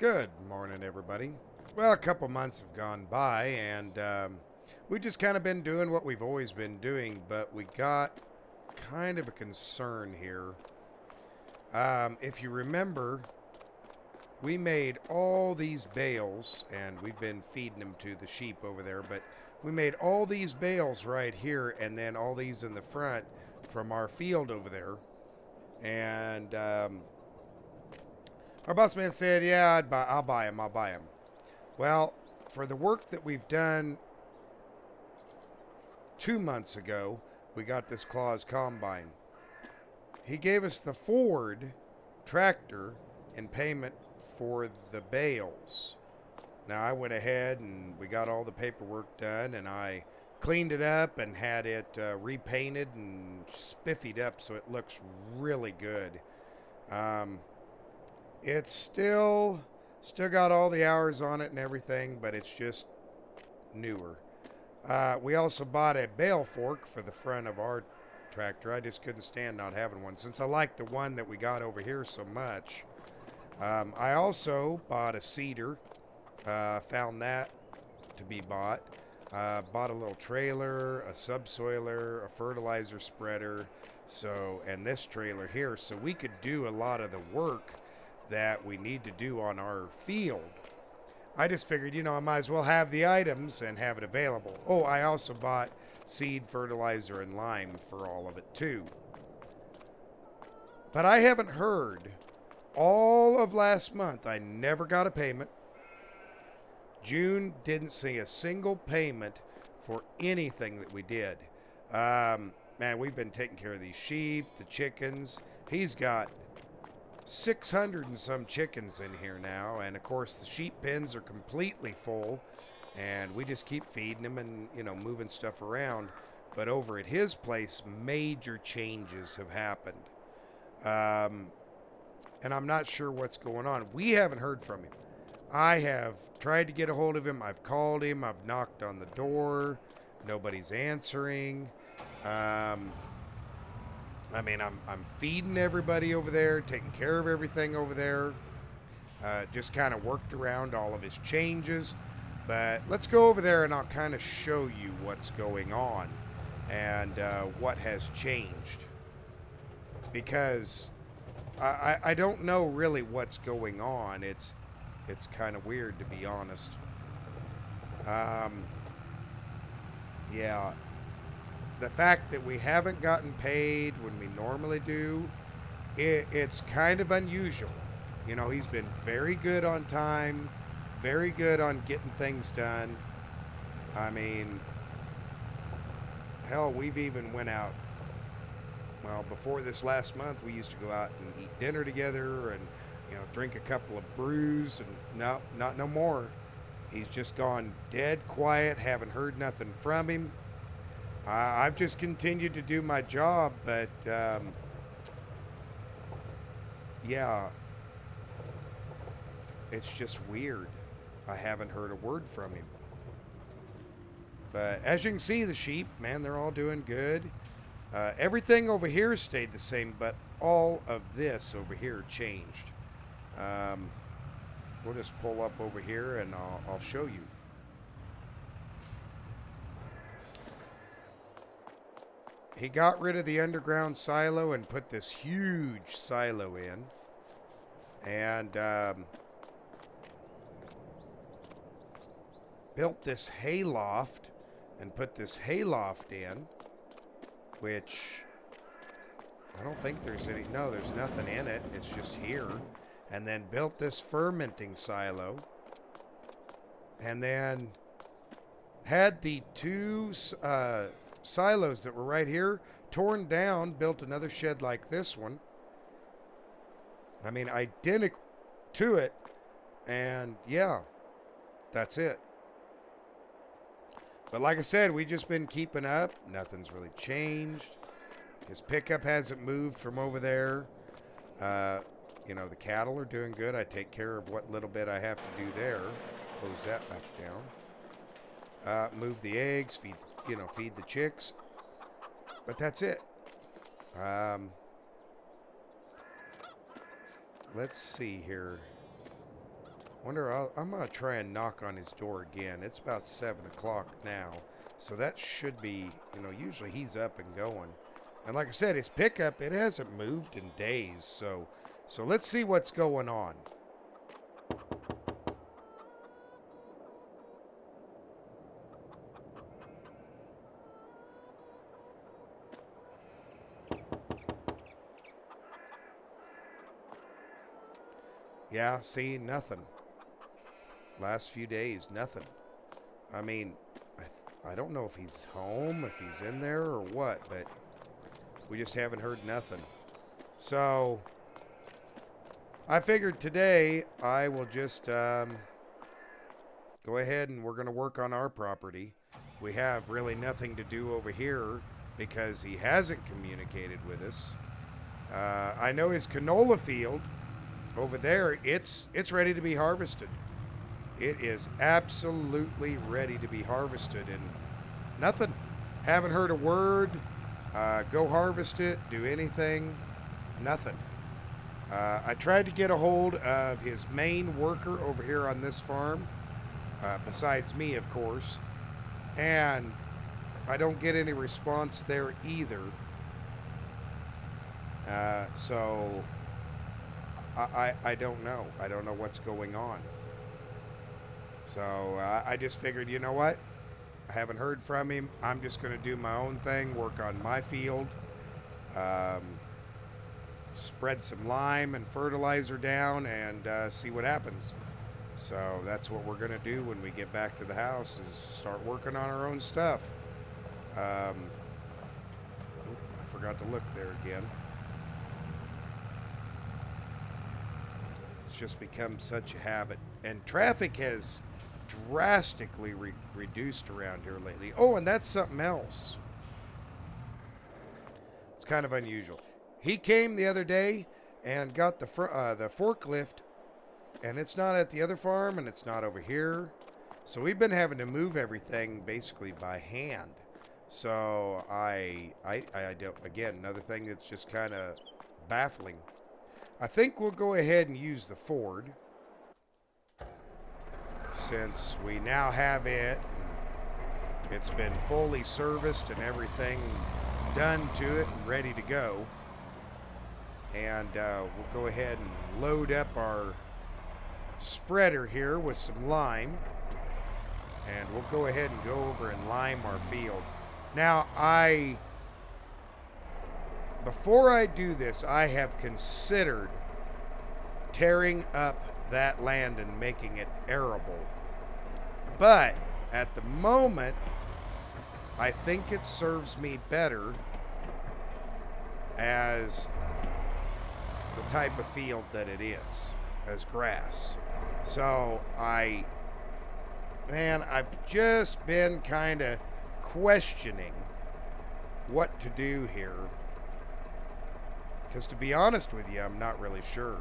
Good morning, everybody. Well, a couple months have gone by, and we've just kind of been doing what we've always been doing, but we got kind of a concern here. If you remember, we made all these bales, and we've been feeding them to the sheep over there, but we made all these bales right here, and then all these in the front from our field over there. And our boss man said, "Yeah, I'll buy them. I'll buy them." Well, for the work that we've done 2 months ago, we got this Claus combine. He gave us the Ford tractor in payment for the bales. Now, I went ahead and we got all the paperwork done, and I cleaned it up and had it repainted and spiffied up so it looks really good. Um, it's still got all the hours on it and everything, but it's just newer. We also bought a bale fork for the front of our tractor. I just couldn't stand not having one since I like the one that we got over here so much. I also bought a seeder. Found that to be bought. Bought a little trailer, a subsoiler, a fertilizer spreader, and this trailer here, so we could do a lot of the work that we need to do on our field. I just figured, I might as well have the items and have it available. Oh, I also bought seed, fertilizer, and lime for all of it too. But I haven't heard all of last month. I never got a payment. June didn't see a single payment for anything that we did. Man, we've been taking care of these sheep, the chickens. He's got 600 and some chickens in here now, and of course the sheep pens are completely full, and we just keep feeding them and moving stuff around. But over at his place, major changes have happened, and I'm not sure what's going on. We haven't heard from him. I have tried to get a hold of him. I've called him. I've knocked on the door. Nobody's answering. I'm feeding everybody over there, taking care of everything over there. Just kind of worked around all of his changes. But let's go over there and I'll kind of show you what's going on and what has changed. Because I don't know really what's going on. It's kind of weird, to be honest. Yeah. The fact that we haven't gotten paid when we normally do, it's kind of unusual. He's been very good on time, very good on getting things done. I mean, hell, we've even went out. Well, before this last month, we used to go out and eat dinner together and, drink a couple of brews, and no, not no more. He's just gone dead quiet, haven't heard nothing from him. I've just continued to do my job, but yeah, it's just weird. I haven't heard a word from him. But as you can see, the sheep, man, they're all doing good. Everything over here stayed the same, but all of this over here changed. We'll just pull up over here and I'll show you. He got rid of the underground silo and put this huge silo in. And built this hayloft and put this hayloft in, which I don't think there's there's nothing in it. It's just here. And then built this fermenting silo. And then had the two silos that were right here torn down, built another shed like this one. I mean, identical to it. And yeah, that's it. But like I said, we've just been keeping up. Nothing's really changed. His pickup hasn't moved from over there. The cattle are doing good. I take care of what little bit I have to do there. Close that back down. Move the eggs, feed the chicks. But that's it. Let's see here. I'm going to try and knock on his door again. It's about 7 o'clock now. So that should be, usually he's up and going. And like I said, his pickup, it hasn't moved in days. So let's see what's going on. Yeah, see, nothing. Last few days, nothing. I mean, I don't know if he's home, if he's in there or what, but we just haven't heard nothing. So I figured today I will just go ahead and we're going to work on our property. We have really nothing to do over here because he hasn't communicated with us. I know his canola field over there, it's ready to be harvested. It is absolutely ready to be harvested, and nothing. Haven't heard a word. Go harvest it, do anything, nothing. I tried to get a hold of his main worker over here on this farm, besides me, of course, and I don't get any response there either. So I don't know. I don't know what's going on. So I just figured, you know what? I haven't heard from him. I'm just going to do my own thing, work on my field, spread some lime and fertilizer down, and see what happens. So that's what we're going to do when we get back to the house, is start working on our own stuff. I forgot to look there again. It's just become such a habit. And traffic has drastically reduced around here lately. Oh, and that's something else. It's kind of unusual. He came the other day and got the forklift, and it's not at the other farm, and it's not over here. So we've been having to move everything basically by hand. So I don't, again, another thing that's just kind of baffling. I think we'll go ahead and use the Ford, since we now have it. It's been fully serviced and everything done to it and ready to go. And we'll go ahead and load up our spreader here with some lime, and we'll go ahead and go over and lime our field. Now, before I do this, I have considered tearing up that land and making it arable. But at the moment, I think it serves me better as the type of field that it is, as grass. So I've just been kind of questioning what to do here. Because to be honest with you, I'm not really sure.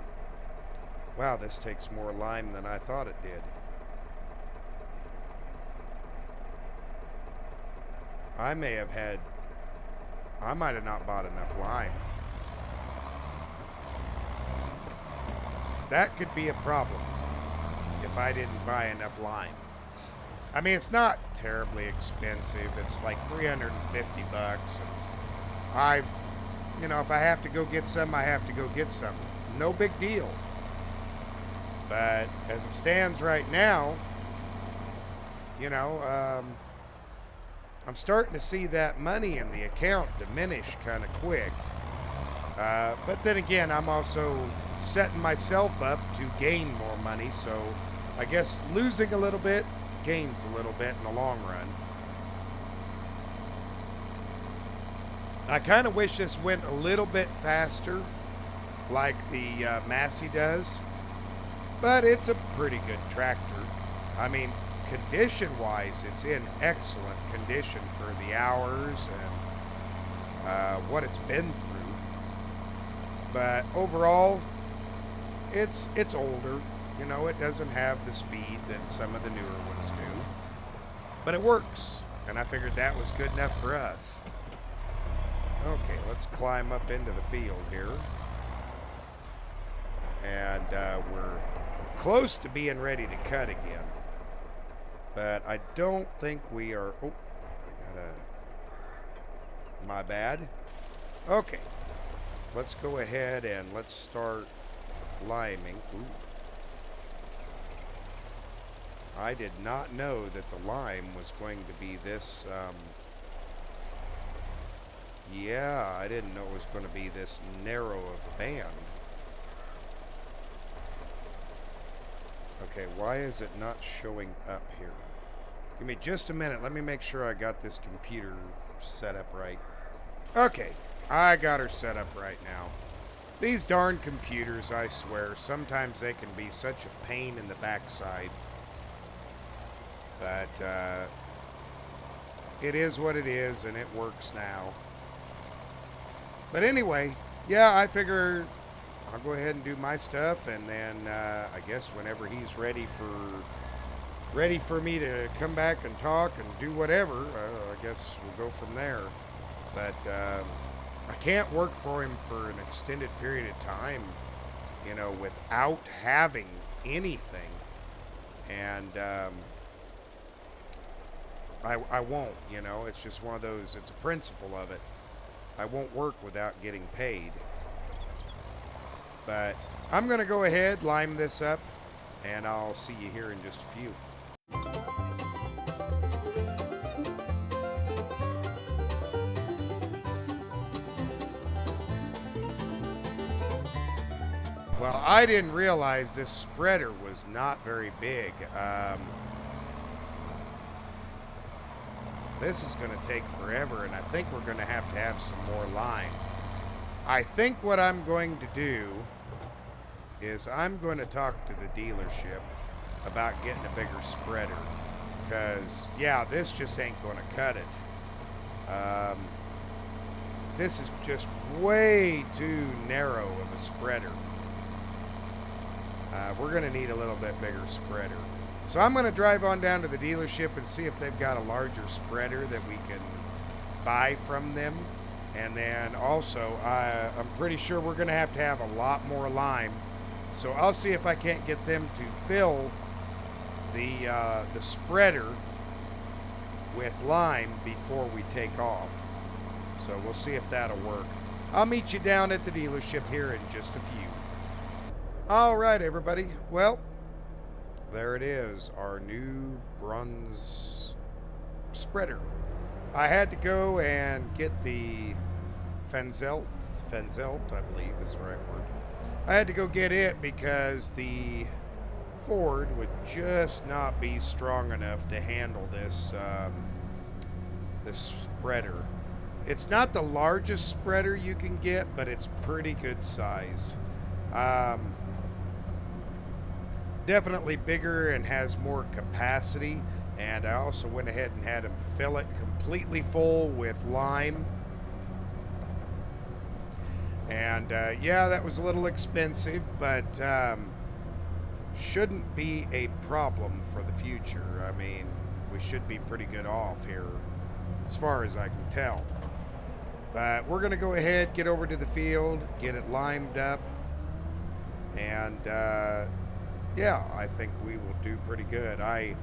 Wow, this takes more lime than I thought it did. I might have not bought enough lime. That could be a problem if I didn't buy enough lime. I mean, it's not terribly expensive. It's like $350. And if I have to go get some, I have to go get some. No big deal. But as it stands right now, I'm starting to see that money in the account diminish kind of quick. But then again, I'm also setting myself up to gain more money. So I guess losing a little bit gains a little bit in the long run. I kind of wish this went a little bit faster like the Massey does. But it's a pretty good tractor. I mean, condition-wise, it's in excellent condition for the hours and what it's been through. But overall, it's older. It doesn't have the speed that some of the newer ones do. But it works, and I figured that was good enough for us. Okay, let's climb up into the field here. And we're close to being ready to cut again. But I don't think we are... Oh, I gotta... My bad. Okay. Let's go ahead and let's start liming. Ooh. I did not know that the lime was going to be this... yeah, I didn't know it was going to be this narrow of a band. Okay, why is it not showing up here? Give me just a minute. Let me make sure I got this computer set up right. Okay, I got her set up right now. These darn computers, I swear, sometimes they can be such a pain in the backside. But it is what it is, and it works now. But anyway, yeah, I figure I'll go ahead and do my stuff, and then I guess whenever he's ready for me to come back and talk and do whatever, I guess we'll go from there. But I can't work for him for an extended period of time, you know, without having anything. And I won't, you know, it's just one of those, it's a principle of it. I won't work without getting paid. But I'm going to go ahead, lime this up, and I'll see you here in just a few. Well, I didn't realize this spreader was not very big. This is going to take forever, and I think we're going to have some more lime. I think what I'm going to do is I'm going to talk to the dealership about getting a bigger spreader. Because, yeah, this just ain't going to cut it. This is just way too narrow of a spreader. We're going to need a little bit bigger spreader. So I'm going to drive on down to the dealership and see if they've got a larger spreader that we can buy from them. And then also, I'm pretty sure we're going to have a lot more lime. So I'll see if I can't get them to fill the spreader with lime before we take off. So we'll see if that'll work. I'll meet you down at the dealership here in just a few. All right, everybody. Well, there it is, our new bronze spreader. I had to go and get the Fenzelt, I believe is the right word. I had to go get it because the Ford would just not be strong enough to handle this this spreader. It's not the largest spreader you can get, but it's pretty good sized. Definitely bigger and has more capacity. And I also went ahead and had him fill it completely full with lime. And yeah, that was a little expensive, but shouldn't be a problem for the future. I mean, we should be pretty good off here, as far as I can tell. But we're going to go ahead, get over to the field, get it limed up, and yeah, I think we will do pretty good. I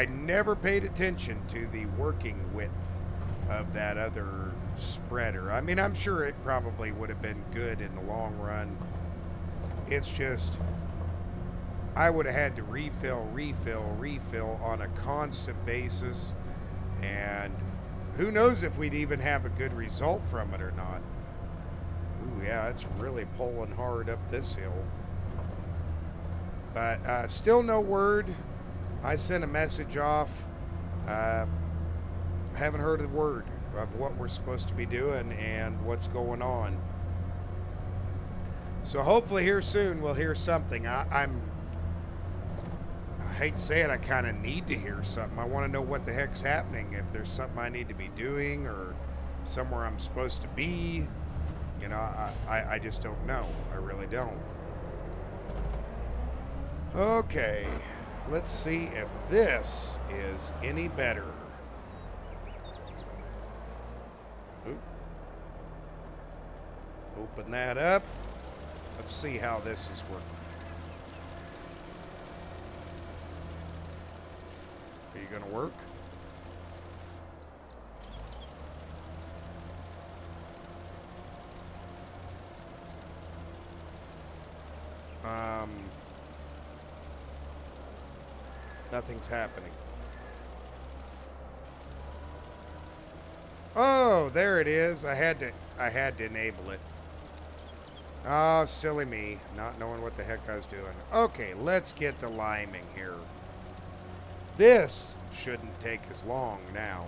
never paid attention to the working width of that other spreader. I mean, I'm sure it probably would have been good in the long run. It's just, I would have had to refill on a constant basis, and who knows if we'd even have a good result from it or not. Ooh, yeah, it's really pulling hard up this hill. But still no word. I sent a message off. Haven't heard a word of what we're supposed to be doing and what's going on. So hopefully here soon we'll hear something. I hate to say it, I kind of need to hear something. I want to know what the heck's happening. If there's something I need to be doing or somewhere I'm supposed to be. You know, I just don't know. I really don't. Okay, let's see if this is any better. Oop. Open that up. Let's see how this is working. Are you going to work? Nothing's happening. Oh, there it is. I had to enable it. Oh, silly me, not knowing what the heck I was doing. Okay, let's get the liming here. This shouldn't take as long now.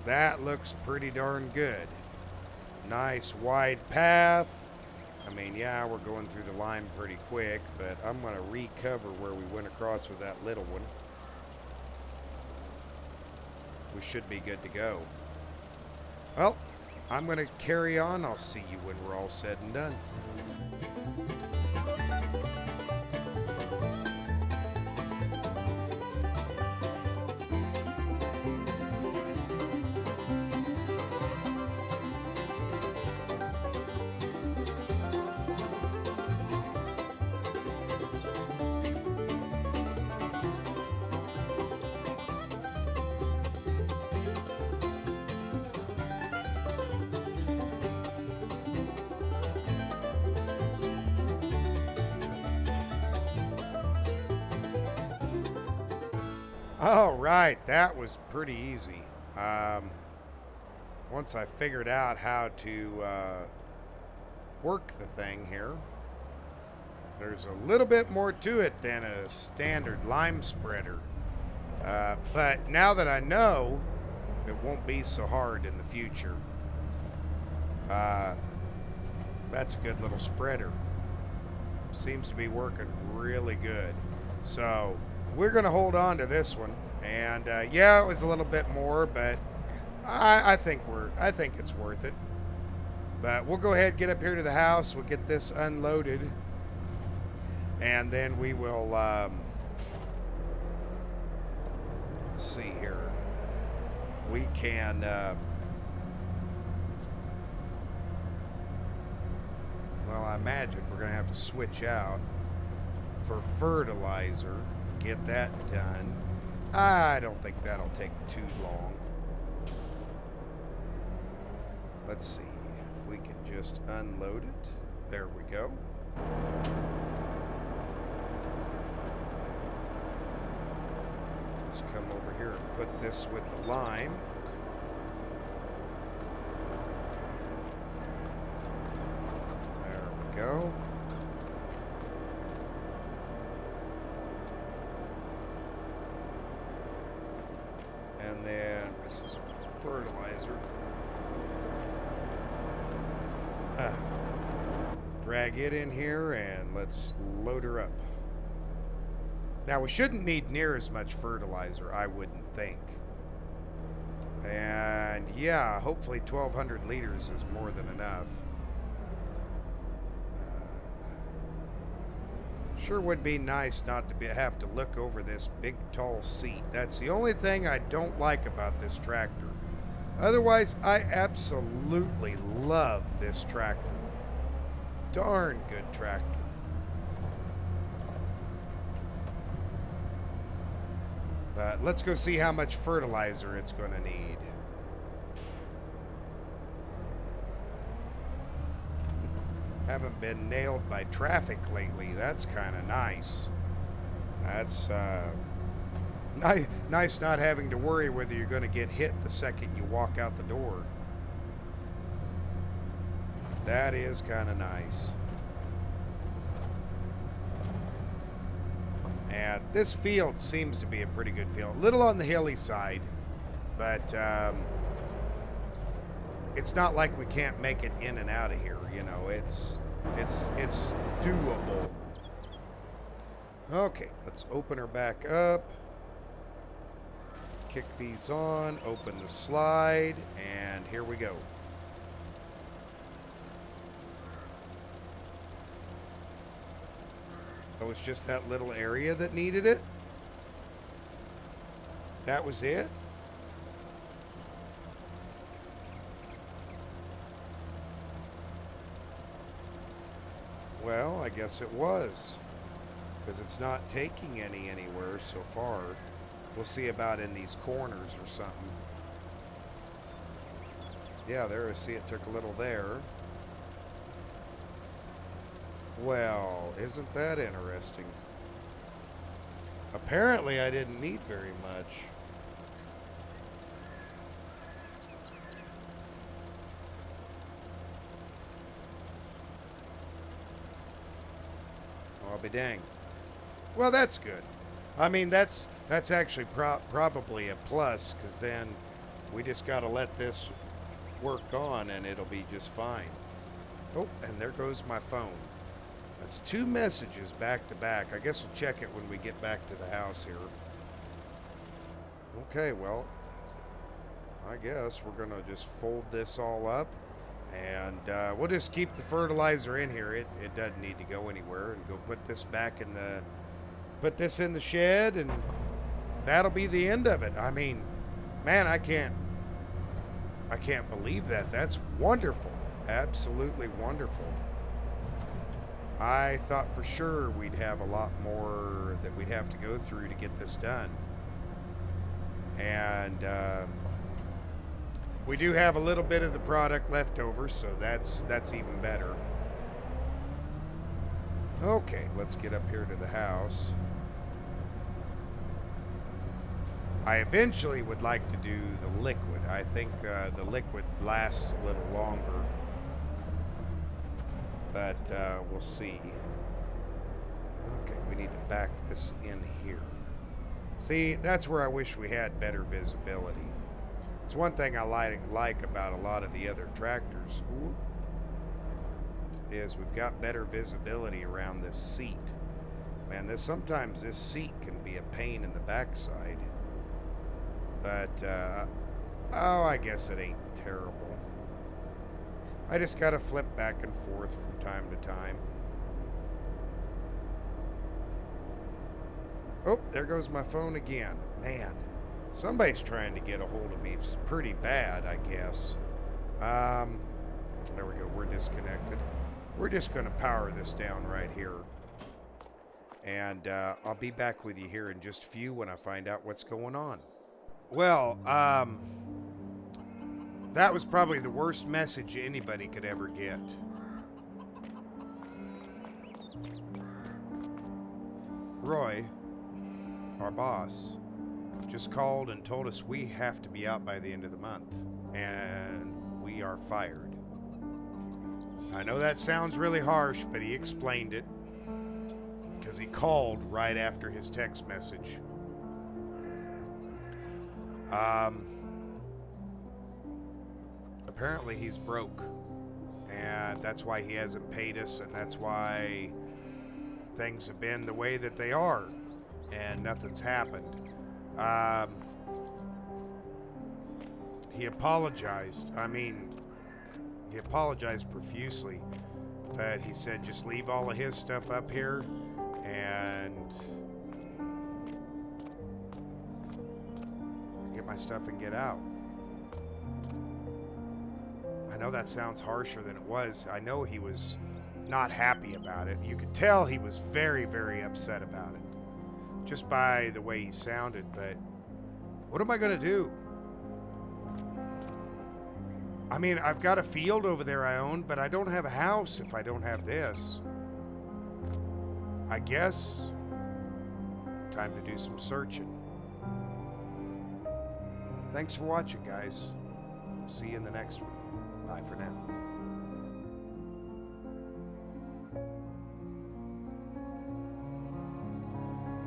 That looks pretty darn good. Nice wide path. I mean, yeah, we're going through the lime pretty quick, but I'm going to recover where we went across with that little one. We should be good to go. Well, I'm going to carry on. I'll see you when we're all said and done. All right, that was pretty easy. Once I figured out how to work the thing here, there's a little bit more to it than a standard lime spreader. But now that I know, it won't be so hard in the future. That's a good little spreader. Seems to be working really good. So we're going to hold on to this one, and yeah, it was a little bit more, but I think it's worth it. But we'll go ahead, get up here to the house. We'll get this unloaded, and then we will. Let's see here. We can. Well, I imagine we're going to have to switch out for fertilizer. Get that done. I don't think that'll take too long. Let's see if we can just unload it. There we go. Just come over here and put this with the lime. There we go. And then this is our fertilizer. Drag it in here and let's load her up. Now we shouldn't need near as much fertilizer, I wouldn't think. And yeah, hopefully 1,200 liters is more than enough. Sure would be nice not to have to look over this big tall seat. That's the only thing I don't like about this tractor. Otherwise, I absolutely love this tractor. Darn good tractor. But let's go see how much fertilizer it's going to need. Haven't been nailed by traffic lately. That's kind of nice. That's nice not having to worry whether you're going to get hit the second you walk out the door. That is kind of nice. And this field seems to be a pretty good field. A little on the hilly side, but it's not like we can't make it in and out of here. You know, it's doable. Okay, let's open her back up. Kick these on, open the slide, and here we go. Oh, it's just that little area that needed it? That was it? Well, I guess it was. because it's not taking anywhere so far. We'll see about in these corners or something. Yeah, there, I see it took a little there. Well, isn't that interesting? Apparently I didn't need very much. I'll be dang. Well, that's good. I mean, that's actually probably a plus, because then we just got to let this work on and it'll be just fine. Oh, and there goes my phone. That's 2 messages back to back. I guess we'll check it when we get back to the house here. Okay, well, I guess we're going to just fold this all up. And we'll just keep the fertilizer in here. It doesn't need to go anywhere. And go put this back in the... Put this in the shed, and that'll be the end of it. I mean, man, I can't believe that. That's wonderful. Absolutely wonderful. I thought for sure we'd have a lot more that we'd have to go through to get this done. And we do have a little bit of the product left over, so that's even better. Okay, let's get up here to the house. I eventually would like to do the liquid. I think the liquid lasts a little longer. But we'll see. Okay, we need to back this in here. See, that's where I wish we had better visibility. It's one thing I like about a lot of the other tractors. Ooh, is we've got better visibility around this seat. Man, sometimes this seat can be a pain in the backside. But, oh, I guess it ain't terrible. I just gotta flip back and forth from time to time. Oh, there goes my phone again. Man, somebody's trying to get a hold of me. It's pretty bad, I guess. There we go. We're disconnected. We're just going to power this down right here. And I'll be back with you here in just a few when I find out what's going on. Well, that was probably the worst message anybody could ever get. Roy, our boss, just called and told us we have to be out by the end of the month, and we are fired. I know that sounds really harsh, but he explained it because he called right after his text message. Apparently he's broke, and that's why he hasn't paid us, and that's why things have been the way that they are, and nothing's happened. He apologized. I mean, he apologized profusely, but he said just leave all of his stuff up here and get my stuff and get out. I know that sounds harsher than it was. I know he was not happy about it. You could tell he was very, very upset about it, just by the way he sounded. But what am I going to do? I mean, I've got a field over there I own, but I don't have a house if I don't have this. I guess time to do some searching. Thanks for watching, guys. See you in the next one. Bye for now.